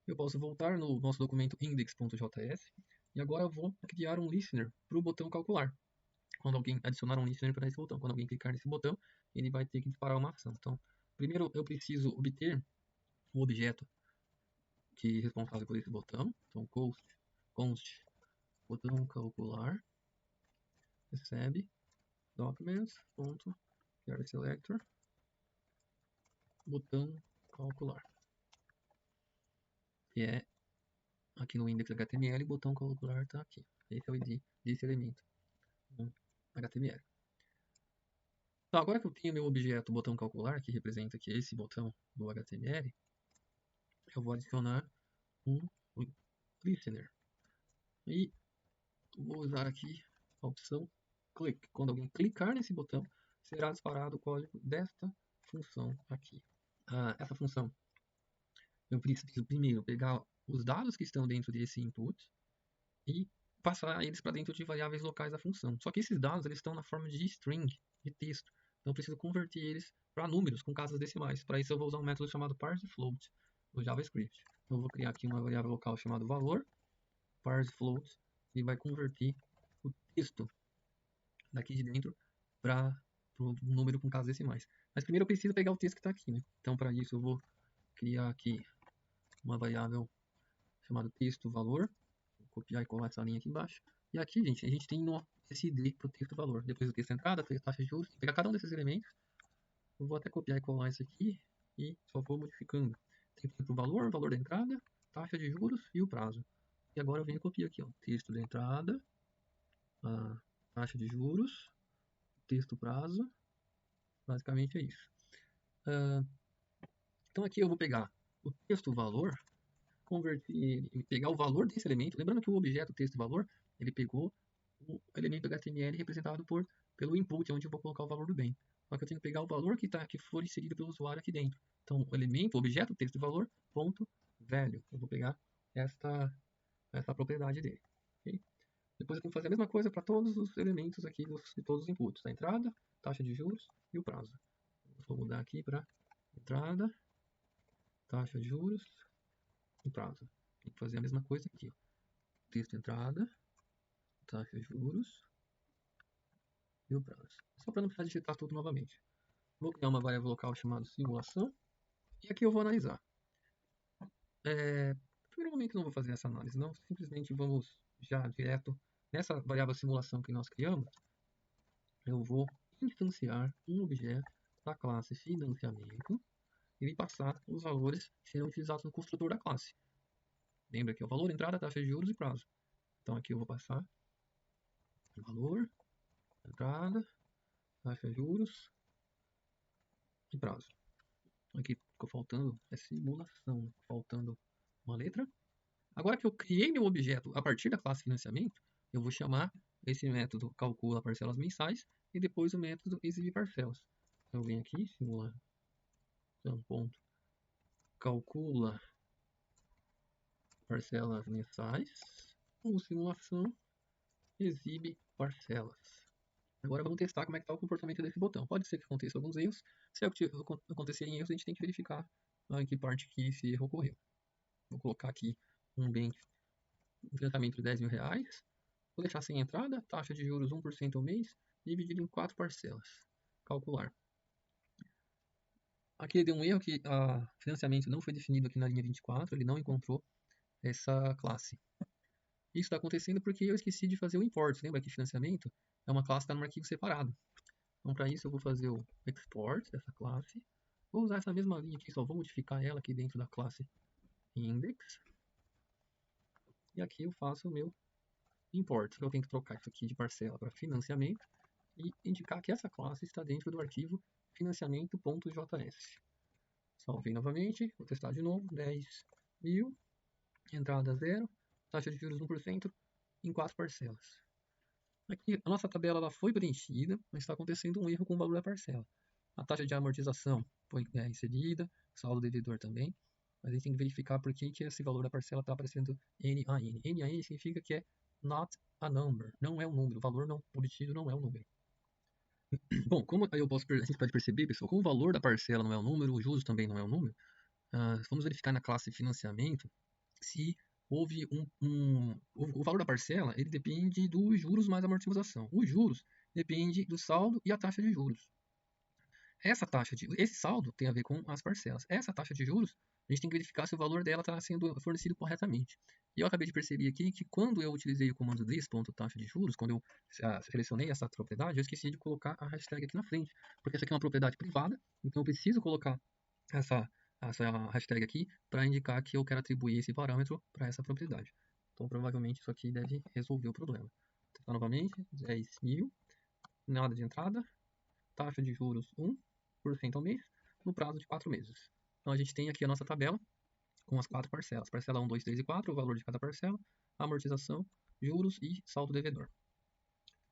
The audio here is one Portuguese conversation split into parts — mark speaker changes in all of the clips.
Speaker 1: eu posso voltar no nosso documento index.js e agora eu vou criar um listener para o botão calcular. Quando alguém adicionar um listener para esse botão, quando alguém clicar nesse botão, ele vai ter que disparar uma ação. Então, primeiro eu preciso obter o objeto que é responsável por esse botão. Então, const botão calcular recebe documents.getSelector botão calcular, que é aqui no index.html, o botão calcular está aqui. Esse é o ID desse elemento no HTML. Então, agora que eu tenho meu objeto botão calcular, que representa aqui esse botão do HTML, eu vou adicionar um listener. E vou usar aqui a opção click. Quando alguém clicar nesse botão, será disparado o código desta função aqui. Essa função, eu preciso primeiro pegar os dados que estão dentro desse input e passar eles para dentro de variáveis locais da função. Só que esses dados eles estão na forma de string, de texto. Então eu preciso converter eles para números com casas decimais. Para isso eu vou usar um método chamado parseFloat no JavaScript. Então eu vou criar aqui uma variável local chamada valor, parseFloat, e vai converter o texto daqui de dentro para o número com casas decimais. Mas primeiro eu preciso pegar o texto que está aqui, né? Então para isso eu vou criar aqui uma variável chamada texto valor. Vou copiar e colar essa linha aqui embaixo. E aqui, gente, a gente tem no SD para o texto valor. Depois do texto entrada, taxa de juros. Pegar cada um desses elementos. Eu vou até copiar e colar isso aqui e só vou modificando. Tem que ir para o valor, valor da entrada, taxa de juros e o prazo. E agora eu venho e copio aqui, ó, texto da entrada, a taxa de juros, texto prazo. Basicamente é isso. Então aqui eu vou pegar o texto valor, converter, pegar o valor desse elemento. Lembrando que o objeto texto valor, ele pegou o elemento HTML representado pelo input, onde eu vou colocar o valor do bem. Só que eu tenho que pegar o valor que for inserido pelo usuário aqui dentro. Então, o elemento, o objeto texto valor, ponto velho. Eu vou pegar esta propriedade dele. Okay? Depois eu tenho que fazer a mesma coisa para todos os elementos aqui de todos os inputs. A entrada, taxa de juros e o prazo. Vou mudar aqui para entrada, taxa de juros e prazo. Tem que fazer a mesma coisa aqui. Ó. Texto entrada, taxa de juros e o prazo. Só para não precisar digitar tudo novamente. Vou criar uma variável local chamada simulação. E aqui eu vou analisar. No primeiro momento não vou fazer essa análise, não. Simplesmente vamos já direto nessa variável simulação que nós criamos. Eu vou instanciar um objeto da classe financiamento e passar os valores que serão utilizados no construtor da classe. Lembra que é o valor, entrada, taxa de juros e prazo. Então aqui eu vou passar o valor, entrada, taxa de juros e prazo. Aqui ficou faltando simulação, faltando uma letra. Agora que eu criei meu objeto a partir da classe financiamento, eu vou chamar esse método calcula parcelas mensais e depois o método exibir parcelas. Então eu venho aqui, simulação, ponto, calcula parcelas mensais, ou simulação exibe parcelas. Agora vamos testar como é que está o comportamento desse botão. Pode ser que aconteça alguns erros. Se acontecerem erros, a gente tem que verificar em que parte que esse erro ocorreu. Vou colocar aqui um bem um tratamento de R$10.000. Vou deixar sem entrada, taxa de juros 1% ao mês, dividido em 4 parcelas. Calcular. Aqui deu um erro que o financiamento não foi definido aqui na linha 24, ele não encontrou essa classe. Isso está acontecendo porque eu esqueci de fazer o import. Lembra que financiamento é uma classe que está num arquivo separado. Então, para isso, eu vou fazer o export dessa classe. Vou usar essa mesma linha aqui, só vou modificar ela aqui dentro da classe index. E aqui eu faço o meu import. Eu tenho que trocar isso aqui de parcela para financiamento e indicar que essa classe está dentro do arquivo financiamento.js. Salvei novamente, vou testar de novo, 10.000, entrada 0, taxa de juros 1% em 4 parcelas. Aqui a nossa tabela ela foi preenchida, mas está acontecendo um erro com o valor da parcela. A taxa de amortização foi inserida, saldo devedor também, mas a gente tem que verificar por que esse valor da parcela está aparecendo NaN. NaN significa que é not a number, não é um número, o valor não obtido não é um número. Bom, como a gente pode perceber, pessoal, como o valor da parcela não é um número, o juros também não é um número, vamos verificar na classe financiamento se houve o valor da parcela, ele depende dos juros mais amortização. Os juros depende do saldo e a taxa de juros. Esse saldo tem a ver com as parcelas. Essa taxa de juros, a gente tem que verificar se o valor dela está sendo fornecido corretamente. E eu acabei de perceber aqui que quando eu utilizei o comando this.taxa de juros, quando eu selecionei essa propriedade, eu esqueci de colocar a hashtag aqui na frente, porque essa aqui é uma propriedade privada, então eu preciso colocar essa hashtag aqui para indicar que eu quero atribuir esse parâmetro para essa propriedade. Então provavelmente isso aqui deve resolver o problema. Vou tentar novamente, 10.000, nada de entrada, taxa de juros 1% ao mês, no prazo de 4 meses. Então a gente tem aqui a nossa tabela com as 4 parcelas. Parcela 1, 2, 3 e 4, o valor de cada parcela, amortização, juros e saldo devedor.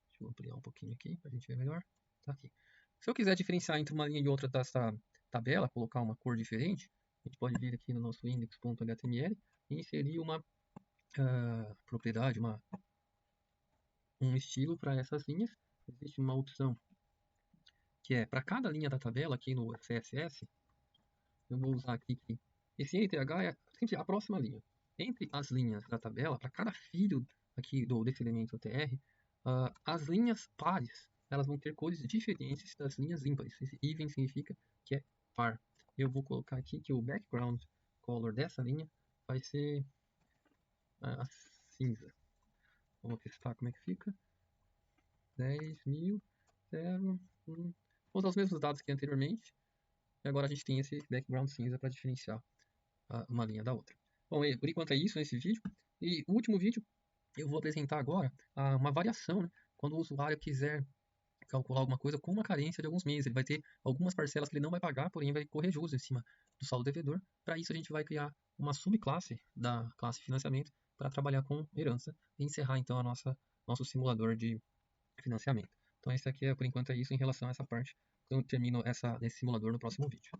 Speaker 1: Deixa eu ampliar um pouquinho aqui para a gente ver melhor. Tá aqui. Se eu quiser diferenciar entre uma linha e outra dessa tabela, colocar uma cor diferente, a gente pode vir aqui no nosso index.html e inserir uma propriedade, um estilo para essas linhas. Existe uma opção que é para cada linha da tabela aqui no CSS, eu vou usar aqui que esse ETH é sempre a próxima linha. Entre as linhas da tabela, para cada filho aqui desse elemento TR, as linhas pares elas vão ter cores diferentes das linhas ímpares. Esse even significa que é par. Eu vou colocar aqui que o background color dessa linha vai ser a cinza. Vamos testar como é que fica. 10.000, 0, 1. Vamos usar os mesmos dados que anteriormente. E agora a gente tem esse background cinza para diferenciar uma linha da outra. Bom, por enquanto é isso nesse vídeo. E o último vídeo eu vou apresentar agora uma variação, né? Quando o usuário quiser calcular alguma coisa com uma carência de alguns meses. Ele vai ter algumas parcelas que ele não vai pagar, porém vai correr juros em cima do saldo devedor. Para isso a gente vai criar uma subclasse da classe financiamento para trabalhar com herança e encerrar então nosso simulador de financiamento. Então esse aqui por enquanto é isso em relação a essa parte. Então eu termino esse simulador no próximo vídeo.